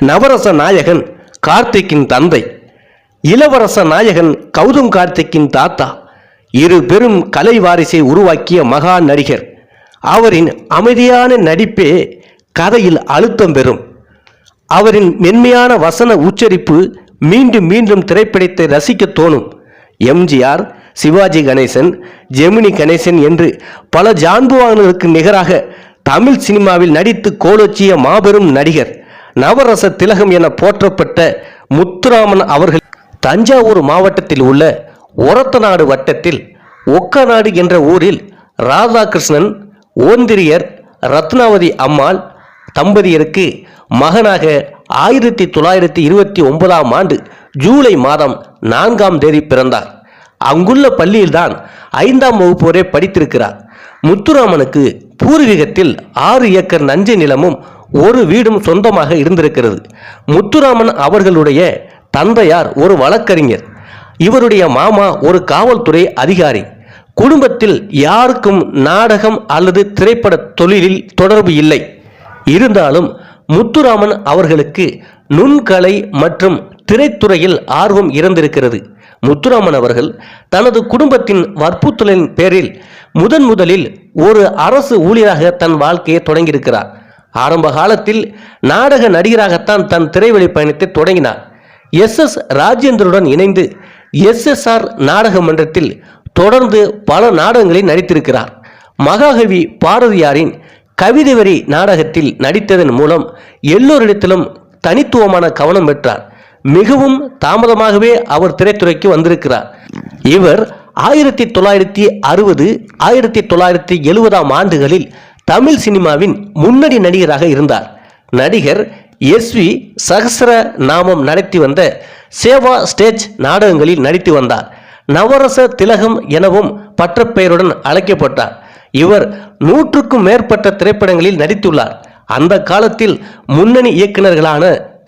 நவரச நாயகன் கார்த்திக்கின் தந்தை, இளவரச நாயகன் கௌதம் கார்த்திக்கின் தாத்தா, இரு பெரும் கலை வாரிசை உருவாக்கிய மகா நடிகர். அவரின் அமைதியான நடிப்பே கதையில் அழுத்தம் பெறும். அவரின் மென்மையான வசன உச்சரிப்பு மீண்டும் மீண்டும் திரைப்படத்தை ரசிக்க தோணும். எம்ஜிஆர், சிவாஜி கணேசன், ஜெமினி கணேசன் என்று பல ஜான்புவான்களுக்கு நிகராக தமிழ் சினிமாவில் நடித்து கோலோச்சிய மாபெரும் நடிகர், நவரச திலகம் என போற்றப்பட்ட முத்துராமன் அவர்கள் தஞ்சாவூர் மாவட்டத்தில் உள்ள ஒரத்தநாடு வட்டத்தில் ஒக்கநாடு என்ற ஊரில் ராதாகிருஷ்ணன், ஓந்திரியர், ரத்னாவதி அம்மாள் தம்பதியருக்கு மகனாக 1929ஆம் ஆண்டு ஜூலை மாதம் 4ஆம் தேதி பிறந்தார். அங்குள்ள பள்ளியில்தான் 5ஆம் வகுப்பு வரை படித்திருக்கிறார். முத்துராமனுக்கு பூர்வீகத்தில் 6 ஏக்கர் நஞ்சை நிலமும் ஒரு வீடும் சொந்தமாக இருந்திருக்கிறது. முத்துராமன் அவர்களுடைய தந்தையார் ஒரு வழக்கறிஞர். இவருடைய மாமா ஒரு காவல்துறை அதிகாரி. குடும்பத்தில் யாருக்கும் நாடகம் அல்லது திரைப்பட தொழிலில் தொடர்பு இல்லை. இருந்தாலும் முத்துராமன் அவர்களுக்கு நுண்கலை மற்றும் திரைத்துறையில் ஆர்வம் இருந்திருக்கிறது. முத்துராமன் அவர்கள் தனது குடும்பத்தின் வற்புறுத்தலின் பேரில் முதலில் ஒரு அரசு ஊழியராக தன் வாழ்க்கையை தொடங்கியிருக்கிறார். ஆரம்ப காலத்தில் நாடக நடிகராகத்தான் தன் திரைவழி பயணத்தை தொடங்கினார். எஸ் ராஜேந்திரனுடன் இணைந்து SSR நாடக மன்றத்தில் தொடர்ந்து பல நாடகங்களில் நடித்திருக்கிறார். மகாகவி பாரதியாரின் கவிதை வரி நாடகத்தில் நடித்ததன் மூலம் எல்லோரிடத்திலும் தனித்துவமான கவனம் பெற்றார். மிகவும் தாமதமாகவே அவர் திரைத்துறைக்கு வந்திருக்கிறார். இவர் 1960, 1970ஆம் ஆண்டுகளில் தமிழ் சினிமாவின் முன்னணி நடிகராக இருந்தார். நடிகர் SV சகஸ்ர நாமம் நடத்தி வந்த சேவா ஸ்டேஜ் நாடகங்களில் நடித்து வந்தார். நவரச திலகம் எனவும் பட்டப்பெயருடன் அழைக்கப்பட்டார். இவர் 100க்கும் மேற்பட்ட திரைப்படங்களில் நடித்துள்ளார். அந்த காலத்தில் முன்னணி இயக்குநர்களான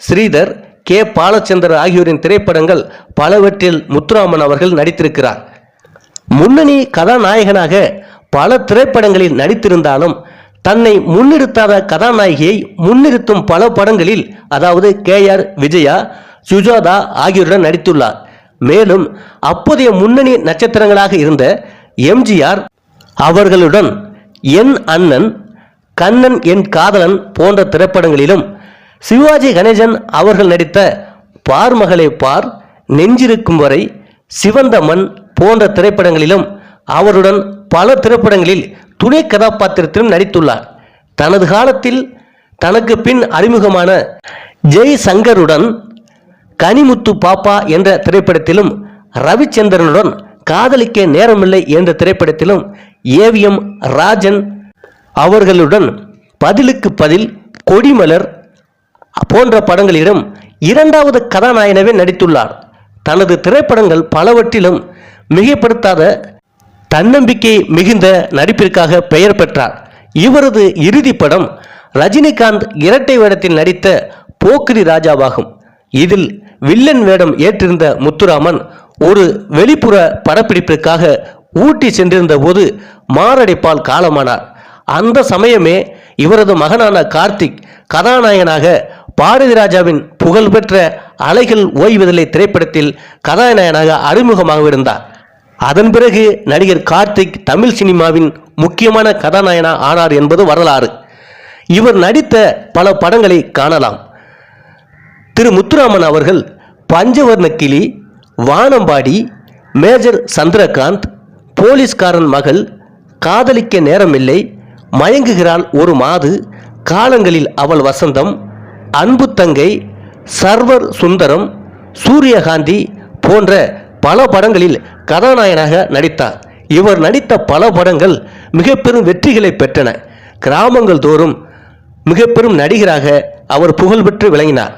ஸ்ரீதர், கே. பாலச்சந்தர் ஆகியோரின் திரைப்படங்கள் பலவற்றில் முத்துராமன் அவர்கள் நடித்திருக்கிறார். முன்னணி கதாநாயகனாக பல திரைப்படங்களில் நடித்திருந்தாலும் தன்னை முன்னிறுத்தாத கதாநாயகியை முன்னிறுத்தும் பல படங்களில், அதாவது KR விஜயா, சுஜாதா ஆகியோருடன் நடித்துள்ளார். மேலும் அப்போதைய முன்னணி நட்சத்திரங்களாக இருந்த எம்ஜிஆர் அவர்களுடன் என் அண்ணன், கண்ணன் என் காதலன் போன்ற திரைப்படங்களிலும், சிவாஜி கணேசன் அவர்கள் நடித்த பார்மகளே பார், நெஞ்சிருக்கும் வரை, சிவந்த மண் போன்ற திரைப்படங்களிலும் அவருடன் பல திரைப்படங்களில் துணை கதாபாத்திரத்திலும் நடித்துள்ளார். தனது காலத்தில் தனக்கு பின் அறிமுகமான ஜெய்சங்கருடன் கனிமுத்து பாப்பா என்ற திரைப்படத்திலும், ரவிச்சந்திரனுடன் காதலிக்க நேரமில்லை என்ற திரைப்படத்திலும், AVM ராஜன் அவர்களுடன் பதிலுக்கு பதில், கொடிமலர் போன்ற படங்களிலும் 2வது கதாநாயகனாகவே நடித்துள்ளார். தனது திரைப்படங்கள் பலவற்றிலும் மிகைப்படுத்தாத தன்னம்பிக்கை மிகுந்த நடிப்பிற்காக பெயர் பெற்றார். இவரது இறுதி படம் ரஜினிகாந்த் இரட்டை வேடத்தில் நடித்த போக்கிரி ராஜாவாகும். இதில் வில்லன் வேடம் ஏற்றிருந்த முத்துராமன் ஒரு வெளிப்புற படப்பிடிப்பிற்காக ஊட்டி சென்றிருந்த போது மாரடைப்பால் காலமானார். அந்த சமயமே இவரது மகனான கார்த்திக் கதாநாயகனாக பாரதி ராஜாவின் புகழ்பெற்ற அலைகள் ஓய்வதில்லை திரைப்படத்தில் கதாநாயகனாக அறிமுகமாகவிருந்தார். அதன் பிறகு நடிகர் கார்த்திக் தமிழ் சினிமாவின் முக்கியமான கதாநாயகனாக ஆனார் என்பது வரலாறு. இவர் நடித்த பல படங்களை காணலாம். திரு முத்துராமன் அவர்கள் பஞ்சவர்ண கிளி, வானம்பாடி, மேஜர் சந்திரகாந்த், போலீஸ்காரன் மகள், காதலிக்க நேரமில்லை, மயங்குகிறாள் ஒரு மாது, காலங்களில் அவள் வசந்தம், அன்பு தங்கை, சர்வர் சுந்தரம், சூரியகாந்தி போன்ற பல படங்களில் கதாநாயகனாக நடித்தார். இவர் நடித்த பல படங்கள் மிக பெரும் வெற்றிகளை பெற்றன. கிராமங்கள் தோறும் மிக பெரும் நடிகராக அவர் புகழ்பெற்று விளங்கினார்.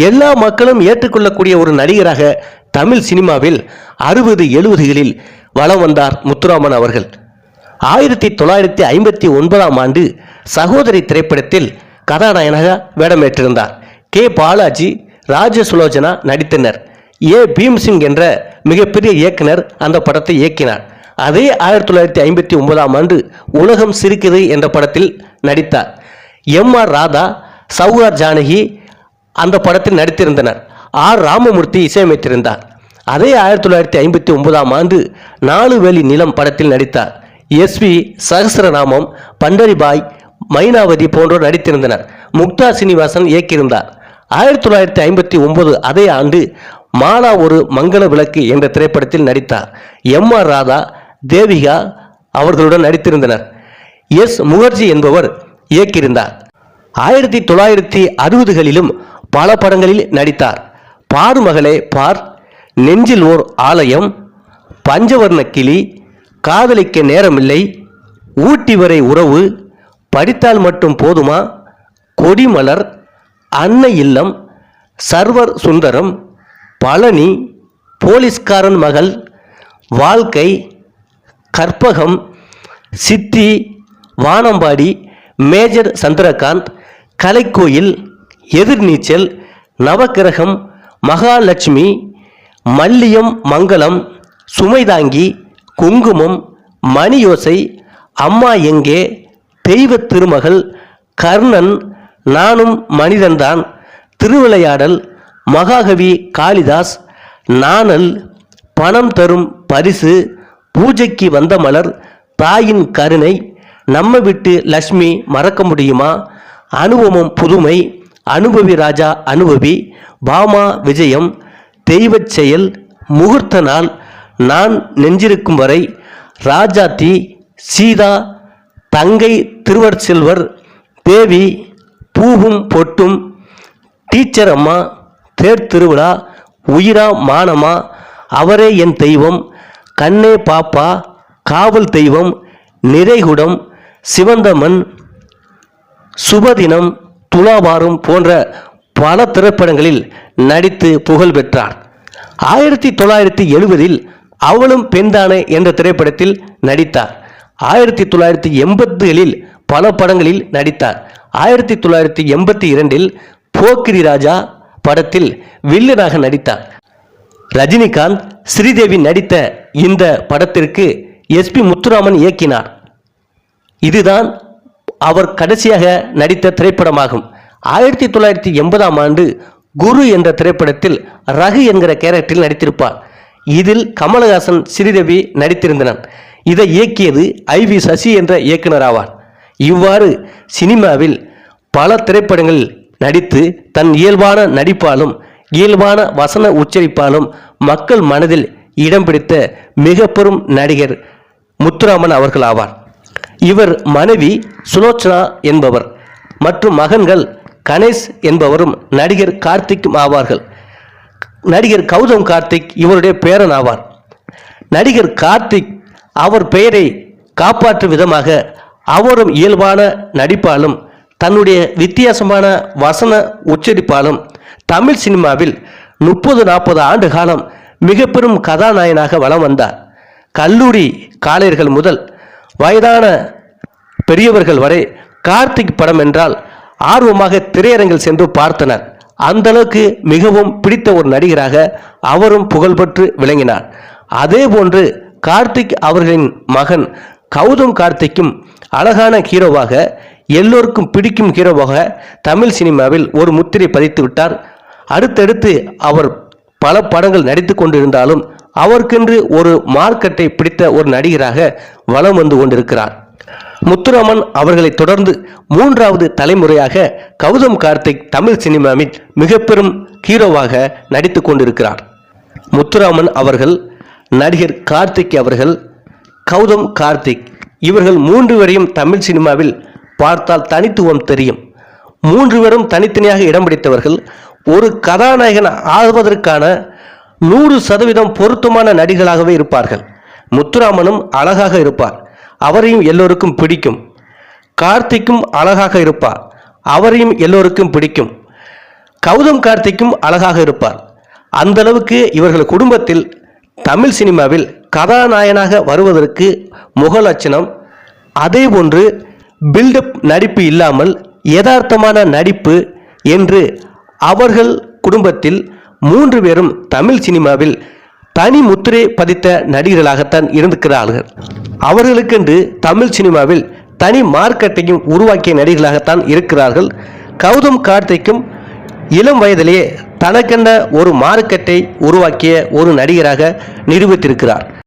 எல்லா மக்களும் ஏற்றுக்கொள்ளக்கூடிய ஒரு நடிகராக தமிழ் சினிமாவில் 60, 70களில் வலம் வந்தார் முத்துராமன் அவர்கள். 1959ஆம் ஆண்டு சகோதரி திரைப்படத்தில் கதாநாயகனாக வேடமேற்றிருந்தார். கே. பாலாஜி, ராஜசுலோச்சனா நடித்தனர். பீம்சிங் என்ற மிகப்பெரிய இயக்குனர் அந்த படத்தை இயக்கினார். அதே 1959ஆம் ஆண்டு உலகம் சிரிக்குது என்ற படத்தில் நடித்தார். MR ராதா, சௌகார் ஜானகி அந்த படத்தில் நடித்திருந்தனர். ஆர் ராமமூர்த்தி இசையமைத்திருந்தார். அதே 1959ஆம் ஆண்டு 4 வேலி நிலம் படத்தில் நடித்தார். எஸ்வி சகஸ்ரநாமம், பண்டரிபாய், மைனாவதி போன்றோர் நடித்திருந்தனர். முக்தா சீனிவாசன் இயக்கியிருந்தார். 1959 அதே ஆண்டு மாலா ஒரு மங்கள விளக்கு என்ற திரைப்படத்தில் நடித்தார். எம்.ஆர். ராதா, தேவிகா அவர்களுடன் நடித்திருந்தனர். எஸ். முகர்ஜி என்பவர் இயக்கியிருந்தார். 1960களிலும் பல படங்களில் நடித்தார். பார் மகளே பார், நெஞ்சில் ஓர் ஆலயம், பஞ்சவர்ண கிளி, காதலிக்க நேரமில்லை, ஊட்டி வரை உறவு, படித்தால் மட்டும் போதுமா, கொடிமலர், அன்னை இல்லம், சர்வர் சுந்தரம், பழனி, போலீஸ்காரன் மகள், வாழ்க்கை, கற்பகம், சித்தி, வானம்பாடி, மேஜர் சந்திரகாந்த், கலைக்கோயில், எதிர்நீச்சல், நவக்கிரகம், மகாலட்சுமி, மல்லியம் மங்களம், சுமைதாங்கி, குங்குமம், மணியோசை, அம்மா எங்கே, தெய்வ திருமகள், கர்ணன், நானும் மனிதன்தான், திருவிளையாடல், மகாகவி காளிதாஸ், நாணல், பணம் தரும் பரிசு, பூஜைக்கு வந்த மலர், தாயின் கருணை, நம்ம விட்டு லட்சுமி மறக்க முடியுமா, அனுபவம் புதுமை, அனுபவி ராஜா அனுபவி, பாமா விஜயம், தெய்வச் செயல், முகூர்த்த நாள், நான் நெஞ்சிருக்கும் வரை, ராஜாத்தி, சீதா, தங்கை திருவற்செல்வர், தேவி, பூவும் பொட்டும், டீச்சர் அம்மா, தேர் திருவிழா, உயிரா மானமா, அவரே என் தெய்வம், கண்ணே பாப்பா, காவல் தெய்வம், நிறைகுடம், சிவந்தமன், சுபதினம், துலாபாரம் போன்ற பல திரைப்படங்களில் நடித்து புகழ் பெற்றார். 1970இல் அவளும் பெண்தானே என்ற திரைப்படத்தில் நடித்தார். 1980களில் பல படங்களில் நடித்தார். 1982இல் போக்கிரி ராஜா படத்தில் வில்லனாக நடித்தார். ரஜினிகாந்த், ஸ்ரீதேவி நடித்த இந்த படத்திற்கு எஸ்.பி. முத்துராமன் இயக்கினார். இதுதான் அவர் கடைசியாக நடித்த திரைப்படமாகும். 1980ஆம் ஆண்டு குரு என்ற திரைப்படத்தில் ரகு என்கிற கேரக்டரில் நடித்திருப்பார். இதில் கமலஹாசன், ஸ்ரீதேவி நடித்திருந்தனர். இதை இயக்கியது I.V. சசி என்ற இயக்குனர் ஆவார். இவ்வாறு சினிமாவில் பல திரைப்படங்களில் நடித்து தன் இயல்பான நடிப்பாலும் இயல்பான வசன உச்சரிப்பாலும் மக்கள் மனதில் இடம் பிடித்த மிக பெரும் நடிகர் முத்துராமன் அவர்கள் ஆவார். இவர் மனைவி சுலோச்சனா என்பவர் மற்றும் மகன்கள் கணேஷ் என்பவரும் நடிகர் கார்த்திக்கும் ஆவார்கள். நடிகர் கௌதம் கார்த்திக் இவருடைய பேரன் ஆவார். நடிகர் கார்த்திக் அவர் பெயரை காப்பாற்றும் விதமாக அவரும் இயல்பான நடிப்பாலும் தன்னுடைய வித்தியாசமான வசன உச்சரிப்பாலும் தமிழ் சினிமாவில் 30-40 ஆண்டு காலம் மிக பெரும் கதாநாயகனாக வலம் வந்தார். கல்லூரி காலையர்கள் முதல் வயதான பெரியவர்கள் வரை கார்த்திக் படம் என்றால் ஆர்வமாக திரையரங்கில் சென்று பார்த்தனர். அந்த அளவுக்கு மிகவும் பிடித்த ஒரு நடிகராக அவரும் புகழ்பெற்று விளங்கினார். அதே போன்று கார்த்திக் அவர்களின் மகன் கௌதம் கார்த்திக்கும் அழகான ஹீரோவாக, எல்லோருக்கும் பிடிக்கும் ஹீரோவாக தமிழ் சினிமாவில் ஒரு முத்திரை பதித்து விட்டார். அடுத்தடுத்து அவர் பல படங்கள் நடித்து கொண்டிருந்தாலும் அவருக்கென்று ஒரு மார்க்கெட்டை பிடித்த ஒரு நடிகராக வலம் வந்து கொண்டிருக்கிறார். முத்துராமன் அவர்களை தொடர்ந்து 3வது தலைமுறையாக கௌதம் கார்த்திக் தமிழ் சினிமாவில் மிக பெரும் ஹீரோவாக நடித்து கொண்டிருக்கிறார். முத்துராமன் அவர்கள், நடிகர் கார்த்திக் அவர்கள், கௌதம் கார்த்திக் இவர்கள் 3 பேரையும் தமிழ் சினிமாவில் பார்த்தால் தனித்துவம் தெரியும். 3 பேரும் தனித்தனியாக இடம் பிடித்தவர்கள். ஒரு கதாநாயகன் ஆவதற்கான 100% பொருத்தமான நடிகர்களாகவே இருப்பார்கள். முத்துராமனும் அழகாக இருப்பார், அவரையும் எல்லோருக்கும் பிடிக்கும். கார்த்திக்கும் அழகாக இருப்பார், அவரையும் எல்லோருக்கும் பிடிக்கும். கௌதம் கார்த்திக்கும் அழகாக இருப்பார். அந்த அளவுக்கு இவர்கள் குடும்பத்தில் தமிழ் சினிமாவில் கதாநாயகனாக வருவதற்கு முகலட்சணம். அதேபோன்று பில்டப் நடிப்பு இல்லாமல் யதார்த்தமான நடிப்பு என்று அவர்கள் குடும்பத்தில் 3 பேரும் தமிழ் சினிமாவில் தனி முத்திரை பதித்த நடிகர்களாகத்தான் இருக்கிறார்கள். அவர்களுக்கென்று தமிழ் சினிமாவில் தனி மார்க்கெட்டையும் உருவாக்கிய நடிகர்களாகத்தான் இருக்கிறார்கள். கௌதம் கார்த்திக்கும் இளம் வயதிலேயே தனக்கென்ற ஒரு மார்க்கெட்டை உருவாக்கிய ஒரு நடிகராக நிரூபித்திருக்கிறார்.